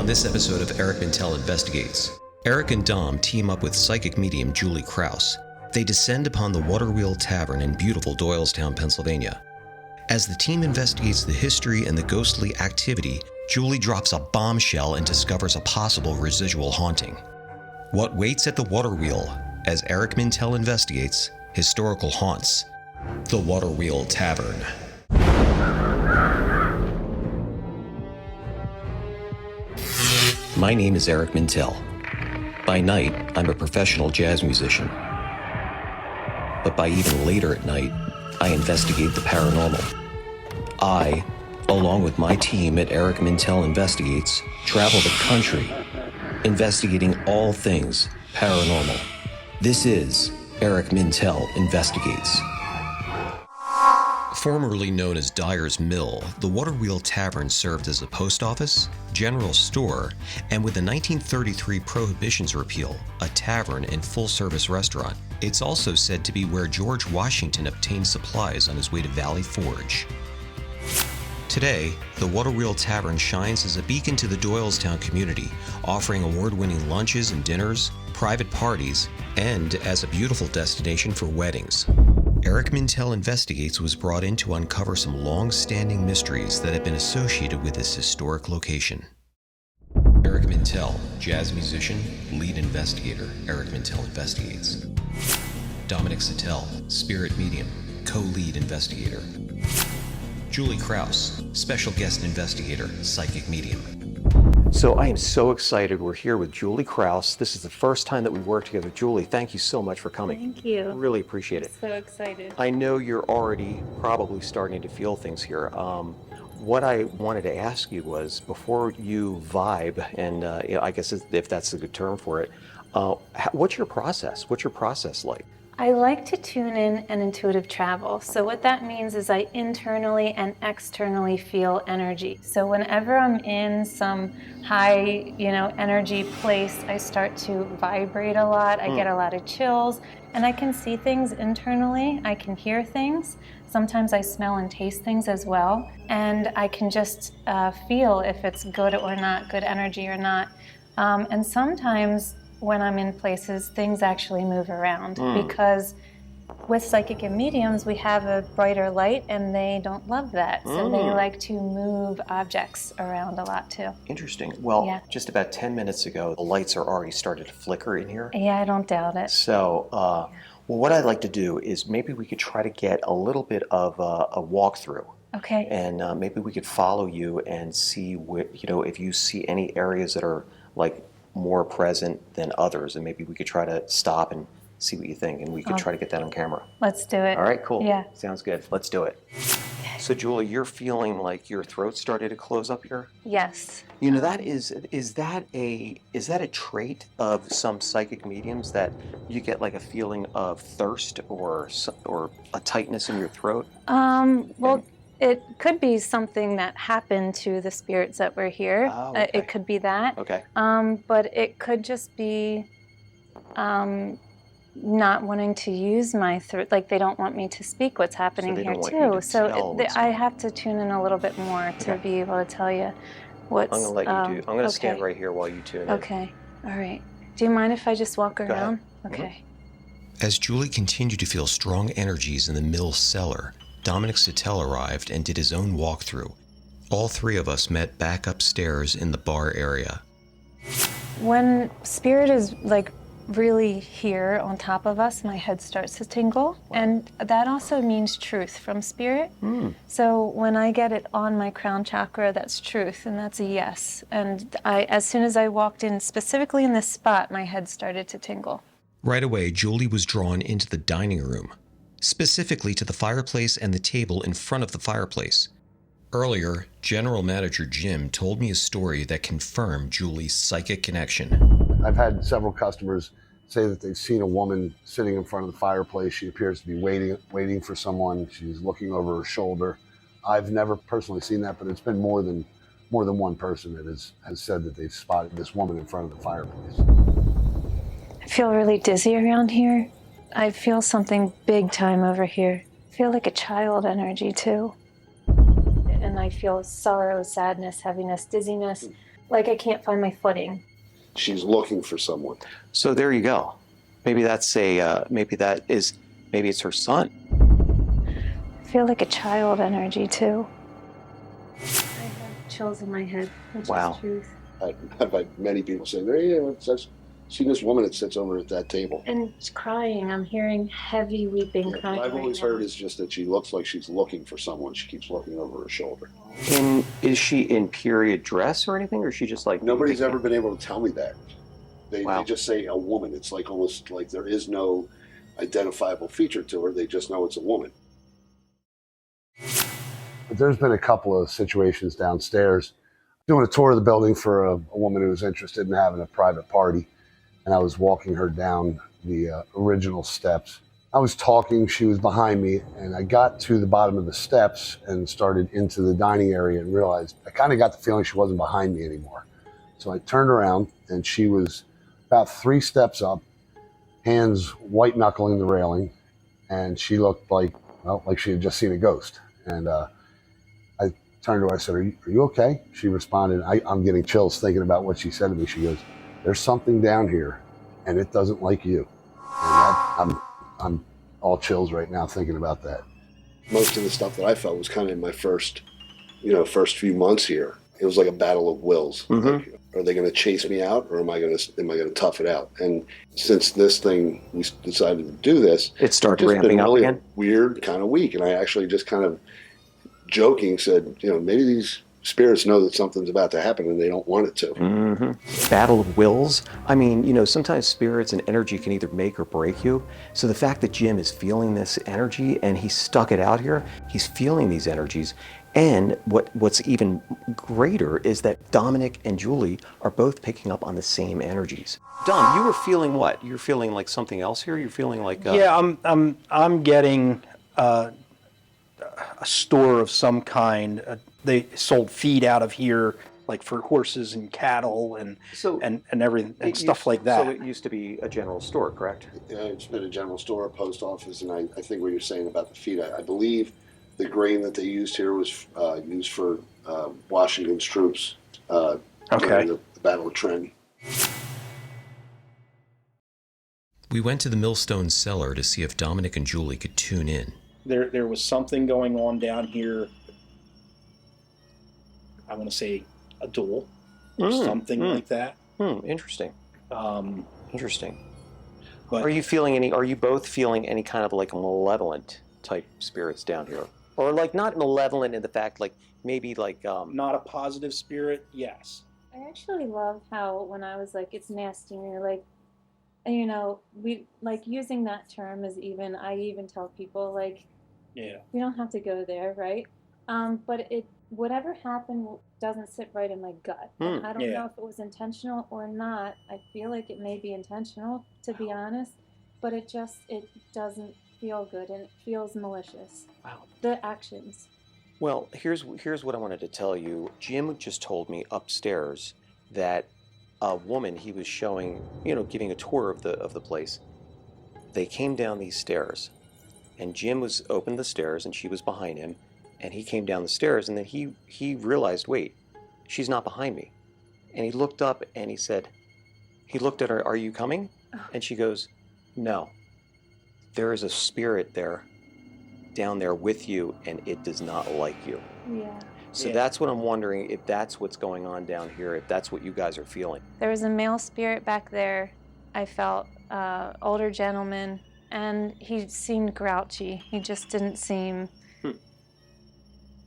On this episode of Eric Mintel Investigates, Eric and Dom team up with psychic medium Julie Kraus. They descend upon the Waterwheel Tavern in beautiful Doylestown, Pennsylvania. As the team investigates the history and the ghostly activity, Julie drops a bombshell and discovers a possible residual haunting. What waits at the Waterwheel as Eric Mintel investigates historical haunts, the Waterwheel Tavern. My name is Eric Mintel. By night, I'm a professional jazz musician. But by even later at night, I investigate the paranormal. I, along with my team at Eric Mintel Investigates, travel the country, investigating all things paranormal. This is Eric Mintel Investigates. Formerly known as Dyer's Mill, the Waterwheel Tavern served as a post office, general store, and with the 1933 Prohibition's repeal, a tavern and full-service restaurant. It's also said to be where George Washington obtained supplies on his way to Valley Forge. Today, the Waterwheel Tavern shines as a beacon to the Doylestown community, offering award-winning lunches and dinners, private parties, and as a beautiful destination for weddings. Eric Mintel Investigates was brought in to uncover some long-standing mysteries that have been associated with this historic location. Eric Mintel, jazz musician, lead investigator, Eric Mintel Investigates. Dominic Sattele, spirit medium, co-lead investigator. Julie Kraus, special guest investigator, psychic medium. So I am so excited. We're here with Julie Kraus. This is the first time that we've worked together. Julie, thank you so much for coming. Thank you. Really appreciate it. So excited. I know you're already probably starting to feel things here. What I wanted to ask you was, before you vibe, and I guess if that's a good term for it, what's your process? What's your process like? I like to tune in and intuitive travel. So what that means is I internally and externally feel energy. So whenever I'm in some high, energy place, I start to vibrate a lot. I get a lot of chills, and I can see things internally. I can hear things. Sometimes I smell and taste things as well. And I can just feel if it's good or not, good energy or not. And sometimes when I'm in places, things actually move around because with psychic and mediums, we have a brighter light and they don't love that. So they like to move objects around a lot too. Interesting. Well, just about 10 minutes ago, the lights are already started to flicker in here. Yeah, I don't doubt it. So, well, what I'd like to do is maybe we could try to get a little bit of a walkthrough. Okay. And maybe we could follow you and see what, if you see any areas that are like more present than others, and maybe we could try to stop and see what you think, and we could try to get that on camera. Let's do it. All right, cool. Yeah. Sounds good. Let's do it. So Julie, you're feeling like your throat started to close up here? Yes. That is that a trait of some psychic mediums, that you get like a feeling of thirst or a tightness in your throat? Well, it could be something that happened to the spirits that were here. Oh, okay. It could be that. Okay. But it could just be not wanting to use my throat, like they don't want me to speak what's happening here too. So I have to tune in a little bit more to be able to tell you what's. I'm gonna let you do. I'm gonna stand right here while you tune in. Okay. All right. Do you mind if I just walk around? Okay. As Julie continued to feel strong energies in the mill cellar, Dominic Sattele arrived and did his own walkthrough. All three of us met back upstairs in the bar area. When spirit is like really here on top of us, my head starts to tingle. Wow. And that also means truth from spirit. So when I get it on my crown chakra, that's truth, and that's a yes. And as soon as I walked in, specifically in this spot, my head started to tingle. Right away, Julie was drawn into the dining room, specifically to the fireplace and the table in front of the fireplace. Earlier, General Manager Jim told me a story that confirmed Julie's psychic connection. I've had several customers say that they've seen a woman sitting in front of the fireplace. She appears to be waiting for someone. She's looking over her shoulder. I've never personally seen that, but it's been more than one person that has said that they've spotted this woman in front of the fireplace. I feel really dizzy around here. I feel something big time over here. I feel like a child energy too. And I feel sorrow, sadness, heaviness, dizziness. Like I can't find my footing. She's looking for someone. So there you go. Maybe that's maybe it's her son. I feel like a child energy too. I have chills in my head, which Wow. is truth. I've had many people say, I've seen this woman that sits over at that table. And it's crying. I'm hearing heavy weeping crying. What I've always right now. heard is just that she looks like she's looking for someone. She keeps looking over her shoulder. And is she in period dress or anything, or is she just like... Nobody's ever been able to tell me that. They Wow. just say a woman. It's like almost like there is no identifiable feature to her. They just know it's a woman. But there's been a couple of situations downstairs. Doing a tour of the building for a woman who was interested in having a private party. And I was walking her down the original steps. I was talking, she was behind me, and I got to the bottom of the steps and started into the dining area and realized I kind of got the feeling she wasn't behind me anymore. So I turned around and she was about 3 steps up, hands white knuckling the railing, and she looked like she had just seen a ghost. And I turned to her, I said, are you okay? She responded, I'm getting chills thinking about what she said to me. She goes, there's something down here and it doesn't like you. And I'm all chills right now thinking about that. Most of the stuff that I felt was kind of in my first few months here. It was like a battle of wills. Mm-hmm. Like, are they going to chase me out, or am I going to tough it out? And since this thing, we decided to do this, It started it's ramping been up really again? a weird kind of week. And I actually just kind of joking said, maybe these spirits know that something's about to happen and they don't want it to. Mm-hmm. Battle of wills. I mean, sometimes spirits and energy can either make or break you. So the fact that Jim is feeling this energy and he stuck it out here, he's feeling these energies. And what's even greater is that Dominic and Julie are both picking up on the same energies. Dom, you were feeling what? You're feeling like something else here? You're feeling like... Yeah, I'm getting a store of some kind. They sold feed out of here, like for horses and cattle and everything and stuff like that. So it used to be a general store, correct? It's been a general store, a post office, and I think what you're saying about the feed, I believe the grain that they used here was used for Washington's troops during the Battle of Trenton. We went to the Millstone cellar to see if Dominic and Julie could tune in. There was something going on down here. I want to say a duel or something like that. Interesting. Interesting. But Are you both feeling any kind of like malevolent type spirits down here? Or like not malevolent in the fact like maybe like not a positive spirit, yes. I actually love how when I was like, it's nasty, and you're like, we like using that term is I even tell people like, Yeah. we don't have to go there, right? But whatever happened doesn't sit right in my gut. And I don't know if it was intentional or not. I feel like it may be intentional, to be honest, but it doesn't feel good and it feels malicious. Wow. The actions. Well, here's what I wanted to tell you. Jim just told me upstairs that a woman he was showing, giving a tour of the place. They came down these stairs, and Jim opened the stairs, and she was behind him, and he came down the stairs, and then he realized, wait, she's not behind me, and he looked up and he looked at her, are you coming? And she goes, no. There is a spirit down there with you, and it does not like you. Yeah. So that's what I'm wondering, if that's what's going on down here, if that's what you guys are feeling. There was a male spirit back there. I felt older gentleman, and he seemed grouchy. He just didn't seem.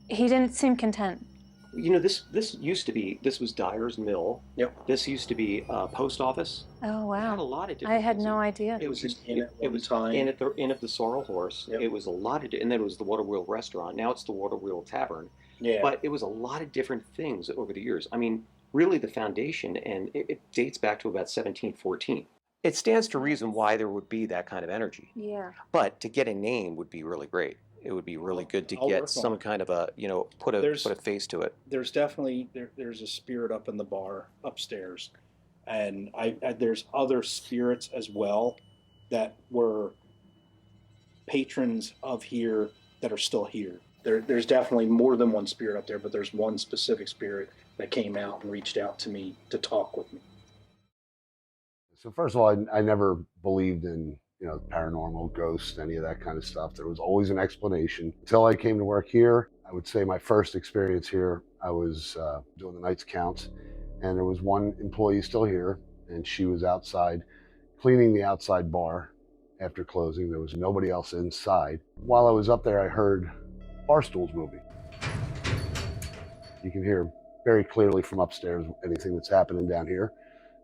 He didn't seem content. This was Dyer's Mill. Yep. This used to be a post office. Oh It had a wow! lot of different I had things. no idea. It was in at one time. in at the Sorrel Horse. Yep. It was a lot of, and then it was the Waterwheel Restaurant. Now it's the Waterwheel Tavern. Yeah. But it was a lot of different things over the years. I mean, really the foundation, and it dates back to about 1714. It stands to reason why there would be that kind of energy. Yeah. But to get a name would be really great. It would be really good to I'll work get on some it. kind of a, put a face to it. There's definitely there's a spirit up in the bar upstairs, and there's other spirits as well that were patrons of here that are still here. There's definitely more than one spirit up there, but there's one specific spirit that came out and reached out to me to talk with me. So first of all, I never believed in, you know, paranormal, ghosts, any of that kind of stuff. There was always an explanation. Until I came to work here, I would say my first experience here, I was doing the night's counts, and there was one employee still here, and she was outside cleaning the outside bar after closing. There was nobody else inside. While I was up there, I heard bar stools moving. You can hear very clearly from upstairs anything that's happening down here.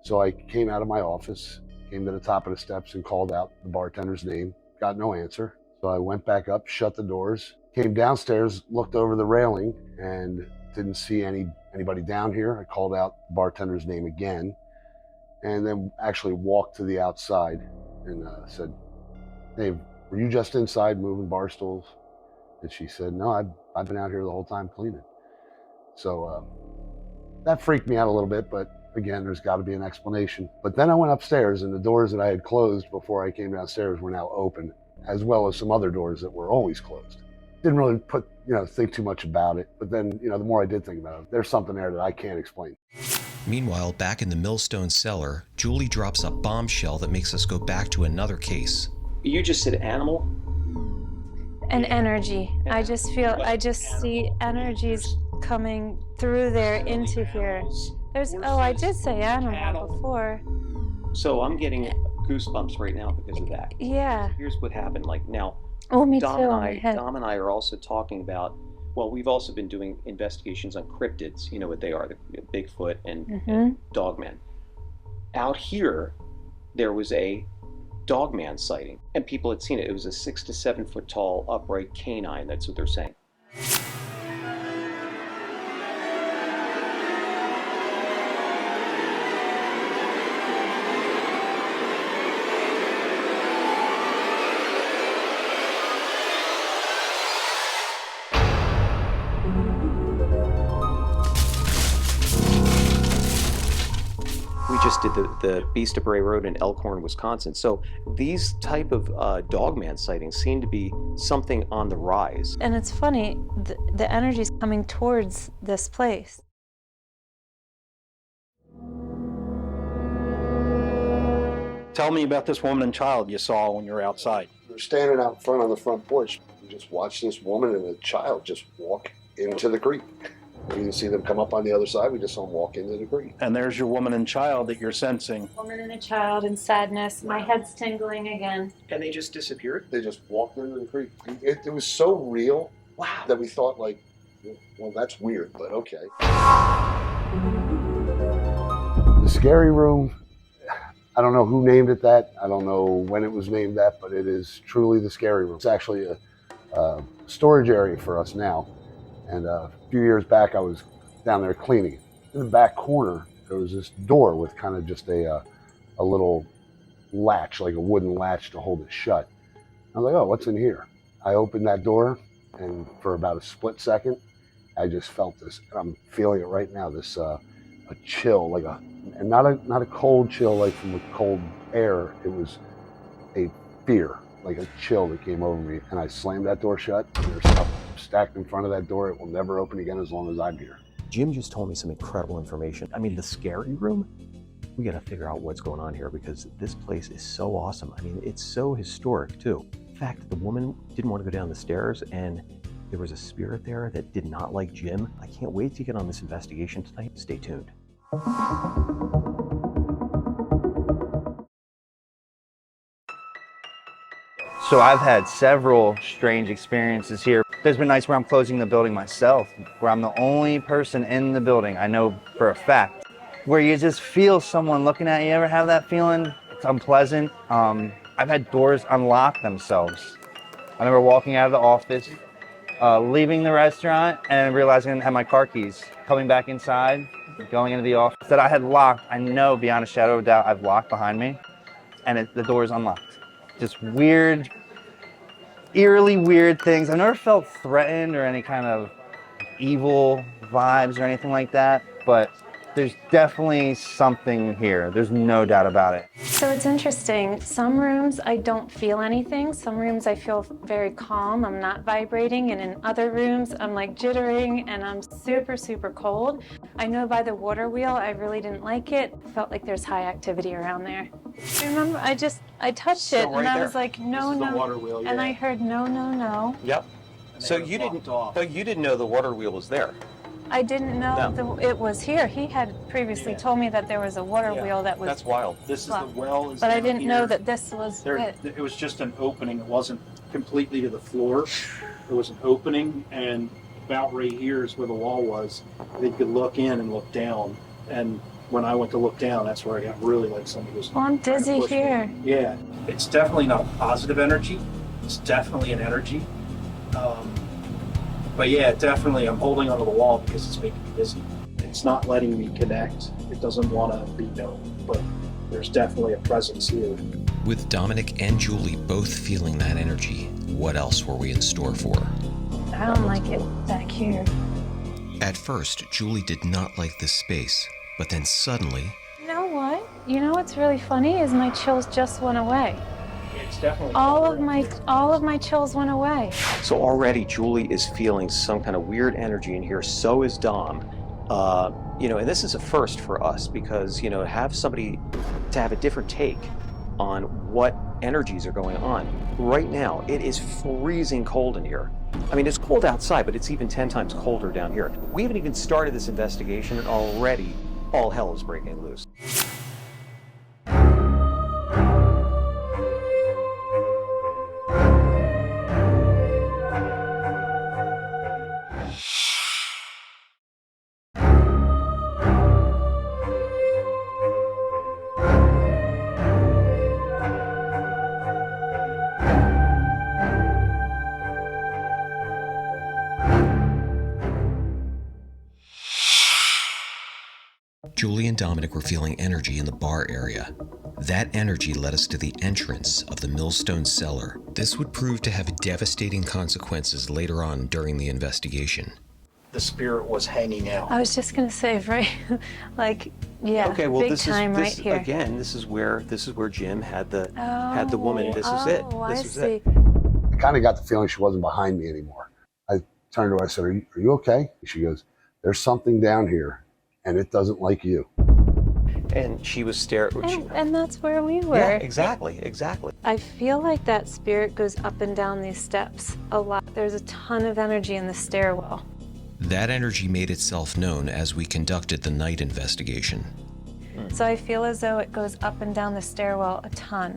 So I came out of my office, came to the top of the steps and called out the bartender's name, got no answer. So I went back up, shut the doors, came downstairs, looked over the railing and didn't see anybody down here. I called out the bartender's name again and then actually walked to the outside and said, "Hey, were you just inside moving bar stools?" And she said, "No, I've been out here the whole time cleaning." So that freaked me out a little bit, but again, there's got to be an explanation. But then I went upstairs and the doors that I had closed before I came downstairs were now open, as well as some other doors that were always closed. Didn't really think too much about it. But then, the more I did think about it, there's something there that I can't explain. Meanwhile, back in the Millstone cellar, Julie drops a bombshell that makes us go back to another case. You just said animal? An energy. I just see energies coming through there into here. I did say animal before. So I'm getting goosebumps right now because of that. Yeah. Here's what happened. Me Dom too. Dom and I are also talking about, we've also been doing investigations on cryptids. You know what they are, the Bigfoot and Dogman. Out here, there was a Dogman sighting, and people had seen it. It was a 6 to 7 foot tall upright canine. That's what they're saying. We just did the Beast of Bray Road in Elkhorn, Wisconsin. So these type of Dogman sightings seem to be something on the rise. And it's funny, the energy's coming towards this place. Tell me about this woman and child you saw when you were outside. We were standing out front on the front porch. We just watched this woman and a child just walk into the creek. We didn't see them come up on the other side. We just saw them walk into the creek. And there's your woman and child that you're sensing. Woman and a child in sadness. My head's tingling again. And they just disappeared? They just walked into the creek. It was so real that we thought, well, that's weird, but okay. The scary room, I don't know who named it that. I don't know when it was named that, but it is truly the scary room. It's actually a storage area for us now. And a few years back, I was down there cleaning. In the back corner, there was this door with kind of just a little latch, like a wooden latch to hold it shut. I was like, oh, what's in here? I opened that door, and for about a split second, I just felt this, and I'm feeling it right now, this a chill, and not a cold chill like from the cold air. It was a fear, like a chill that came over me, and I slammed that door shut, and there's stuff stacked in front of that door. It will never open again as long as I'm here. Jim just told me some incredible information. I mean, the scary room, we got to figure out what's going on here because this place is so awesome. I mean, it's so historic too. In fact, the woman didn't want to go down the stairs and there was a spirit there that did not like Jim. I can't wait to get on this investigation tonight. Stay tuned. So I've had several strange experiences here. There's been nights where I'm closing the building myself, where I'm the only person in the building, I know for a fact, where you just feel someone looking at you. Ever have that feeling? It's unpleasant. I've had doors unlock themselves. I remember walking out of the office, leaving the restaurant and realizing I didn't have my car keys. Coming back inside, going into the office that I had locked, I know beyond a shadow of a doubt I've locked behind me, and the door is unlocked. Just weird, eerily weird things. I've never felt threatened or any kind of evil vibes or anything like that, but There's definitely something here. There's no doubt about it. So it's interesting. Some rooms I don't feel anything. Some rooms I feel very calm. I'm not vibrating. And in other rooms, I'm like jittering and I'm super, super cold. I know by the water wheel, I really didn't like it. Felt like there's high activity around there. Remember, I touched it and I was like, no, This is no. the water wheel, And yeah. I heard no, no, no. Yep. And So they you were didn't. blocked off. So you didn't know the water wheel was there. I didn't know it was here. He had previously told me that there was a water Yeah. wheel that was. That's wild. This is the blocked. well. Is But I down didn't here. know that this was it. It was just an opening. It wasn't completely to the floor. It was an opening, and about right here is where the wall was. They could look in and look down. And when I went to look down, that's where I got really like somebody was. Well, I'm trying to dizzy push me. here. Yeah, it's definitely not a positive energy. It's definitely an energy. But yeah, definitely I'm holding onto the wall because it's making me dizzy. It's not letting me connect. It doesn't want to be known, but there's definitely a presence here. With Dominic and Julie both feeling that energy, what else were we in store for? I don't like it back here. At first, Julie did not like this space, but then suddenly, You know what? You know what's really funny is my chills just went away. It's definitely All of my chills went away. So already Julie is feeling some kind of weird energy in here. So is Dom. And this is a first for us because, have somebody to have a different take on what energies are going on. Right now, it is freezing cold in here. I mean, it's cold outside, but it's even 10 times colder down here. We haven't even started this investigation and already all hell is breaking loose. Julie and Dominic were feeling energy in the bar area. That energy led us to the entrance of the Millstone cellar. This would prove to have devastating consequences later on during the investigation. the spirit was hanging out. I was just gonna say, right, like, yeah, Okay, well, big this time is right here. again. This is where Jim had the woman. This is it. Oh, This I is see. it. I kind of got the feeling she wasn't behind me anymore. I turned to her, I said, are you okay? She goes, there's something down here, and it doesn't like you. And she was staring. And that's where we were. Yeah, exactly. I feel like that spirit goes up and down these steps a lot. There's a ton of energy in the stairwell. That energy made itself known as we conducted the night investigation. So I feel as though it goes up and down the stairwell a ton.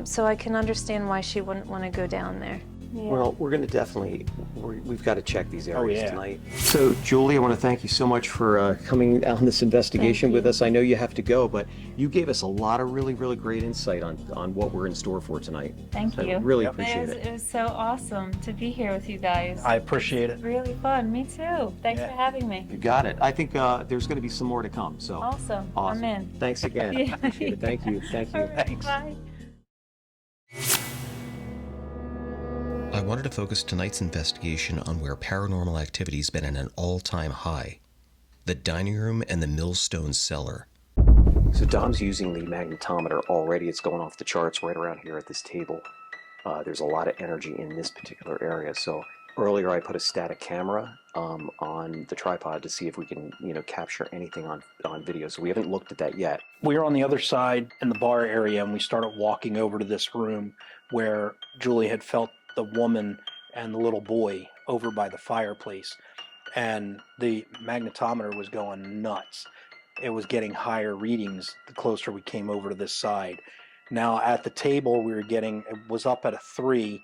So I can understand why she wouldn't want to go down there. Yeah. Well, we're going to we've got to check these areas yeah. tonight. So, Julie, I want to thank you so much for coming on this investigation with us. I know you have to go, but you gave us a lot of really, really great insight on what we're in store for tonight. Thank So you. I really appreciate it. It was so awesome to be here with you guys. I appreciate it. Really fun. Me too. Thanks Yeah. for having me. You got it. I think there's going to be some more to come. So Awesome. awesome. I'm in. Thanks again. Yeah. Appreciate it. Thank you. Thank you. All right, Thanks. bye. I wanted to focus tonight's investigation on where paranormal activity's been at an all-time high. The dining room and the Millstone cellar. So Dom's using the magnetometer already. It's going off the charts right around here at this table. There's a lot of energy in this particular area. So earlier I put a static camera on the tripod to see if we can, capture anything on video. So we haven't looked at that yet. We were on the other side in the bar area, and we started walking over to this room where Julie had felt the woman and the little boy over by the fireplace, and the magnetometer was going nuts. It was getting higher readings the closer we came over to this side. Now at the table it was up at a 3,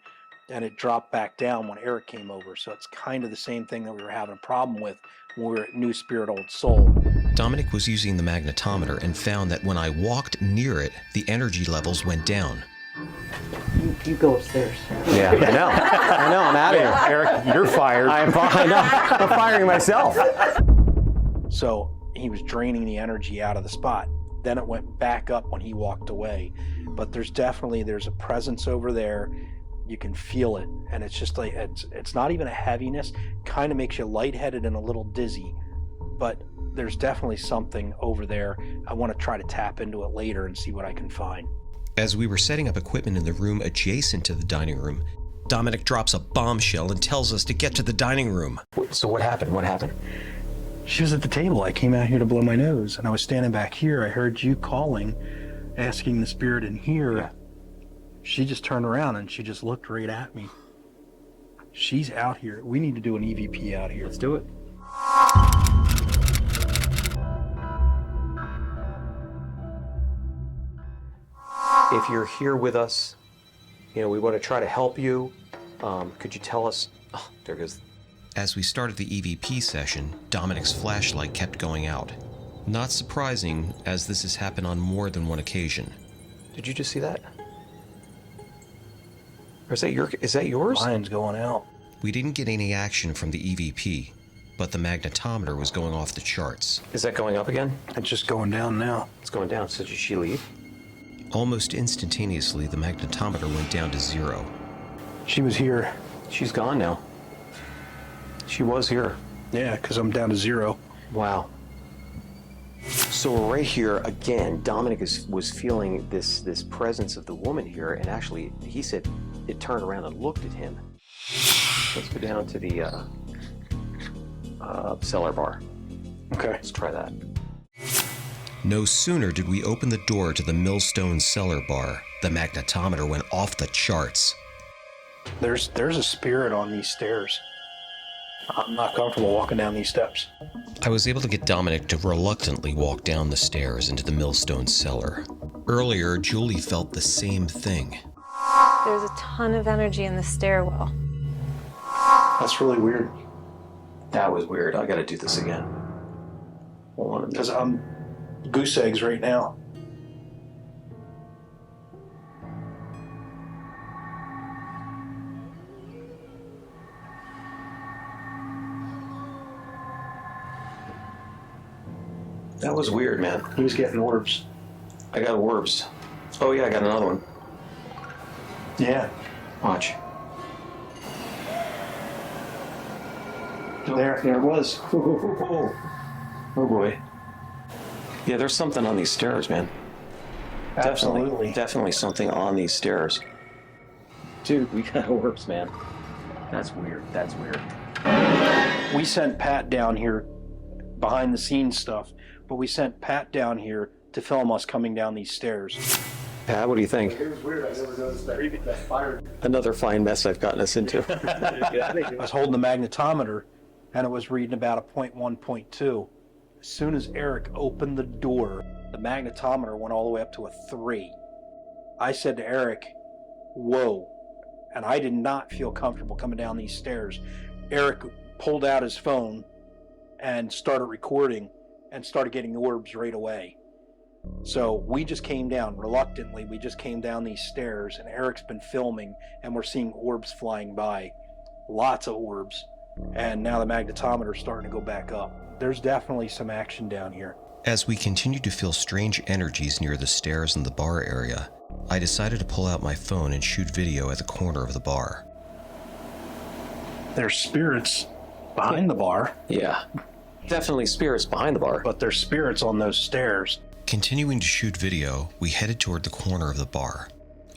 and it dropped back down when Eric came over. So it's kind of the same thing that we were having a problem with when we were at New Spirit Old Soul. Dominic was using the magnetometer and found that when I walked near it, the energy levels went down. You go upstairs. Yeah, I know. I'm out of here. Eric, you're fired. I know. I'm firing myself. So he was draining the energy out of the spot. Then it went back up when he walked away. But there's a presence over there. You can feel it, and it's just like it's not even a heaviness. Kind of makes you lightheaded and a little dizzy, but there's definitely something over there. I want to try to tap into it later and see what I can find. As we were setting up equipment in the room adjacent to the dining room, Dominic drops a bombshell and tells us to get to the dining room. So what happened? What happened? She was at the table. I came out here to blow my nose, and I was standing back here. I heard you calling, asking the spirit in here. Yeah. She just turned around and she just looked right at me. She's out here. We need to do an EVP out here. Let's do it. If you're here with us, we want to try to help you. Could you tell us? Oh, there goes. As we started the EVP session, Dominic's flashlight kept going out. Not surprising, as this has happened on more than one occasion. Did you just see that? Or is that yours? Mine's going out. We didn't get any action from the EVP, but the magnetometer was going off the charts. Is that going up again? It's just going down now. It's going down. So did she leave? Almost instantaneously, the magnetometer went down to 0. She was here. She's gone now. She was here. Yeah, because I'm down to 0. Wow. So we're right here again. Dominic was feeling this presence of the woman here, and actually, he said it turned around and looked at him. Let's go down to the cellar bar. Okay. Let's try that. No sooner did we open the door to the Millstone cellar bar, the magnetometer went off the charts. There's a spirit on these stairs. I'm not comfortable walking down these steps. I was able to get Dominic to reluctantly walk down the stairs into the Millstone cellar. Earlier, Julie felt the same thing. There's a ton of energy in the stairwell. That's really weird. That was weird. I got to do this again. Hold on. Because I'm goose eggs right now. That was weird, man. He was getting orbs. I got orbs. Oh yeah, I got another one. Yeah. Watch. There it was. Oh boy. Yeah, there's something on these stairs, man. Absolutely. Definitely something on these stairs. Dude, we got orbs, man. That's weird. That's weird. We sent Pat down here, behind the scenes stuff, but we sent Pat down here to film us coming down these stairs. Pat, what do you think? It was weird. I never noticed that fire. Another fine mess I've gotten us into. I was holding the magnetometer, and it was reading about a 0.1, 0.2. As soon as Eric opened the door, the magnetometer went all the way up to a 3. I said to Eric, whoa. And I did not feel comfortable coming down these stairs. Eric pulled out his phone and started recording and started getting orbs right away. So we just came down reluctantly. We just came down these stairs, and Eric's been filming, and we're seeing orbs flying by. Lots of orbs. And now the magnetometer's starting to go back up. There's definitely some action down here. As we continued to feel strange energies near the stairs in the bar area, I decided to pull out my phone and shoot video at the corner of the bar. There's spirits behind the bar, Yeah. Definitely spirits behind the bar. but there's spirits on those stairs. Continuing to shoot video, we headed toward the corner of the bar.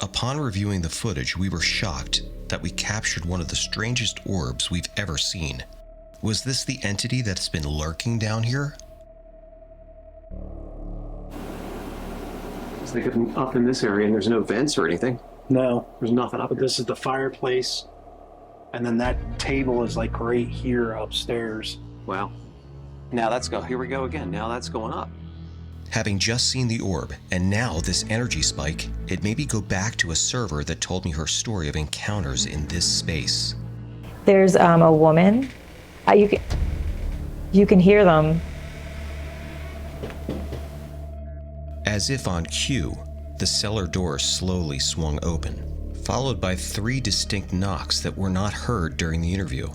Upon reviewing the footage, we were shocked that we captured one of the strangest orbs we've ever seen. Was this the entity that's been lurking down here? It's like up in this area, and there's no vents or anything. No, There's nothing up but this is the fireplace, and then that table is like right here upstairs. Wow. Now here we go again. Now that's going up. Having just seen the orb, and now this energy spike, it made me go back to a server that told me her story of encounters in this space. There's a woman. You can hear them. As if on cue, the cellar door slowly swung open, followed by 3 distinct knocks that were not heard during the interview.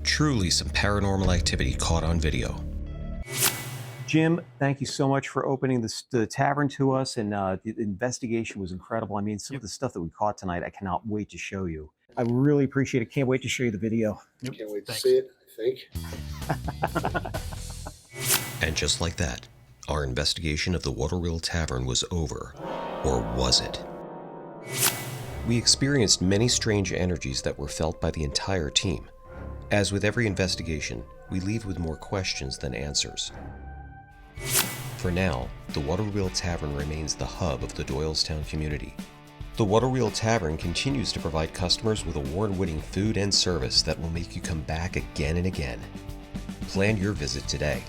Truly some paranormal activity caught on video. Jim, thank you so much for opening the tavern to us, and the investigation was incredible. I mean, some of the stuff that we caught tonight, I cannot wait to show you. I really appreciate it. Can't wait to show you the video. Can't wait to see it. I think. And just like that, our investigation of the Waterwheel Tavern was over. Or was it? We experienced many strange energies that were felt by the entire team. As with every investigation, we leave with more questions than answers. For now, the Waterwheel Tavern remains the hub of the Doylestown community. The Waterwheel Tavern continues to provide customers with award-winning food and service that will make you come back again and again. Plan your visit today.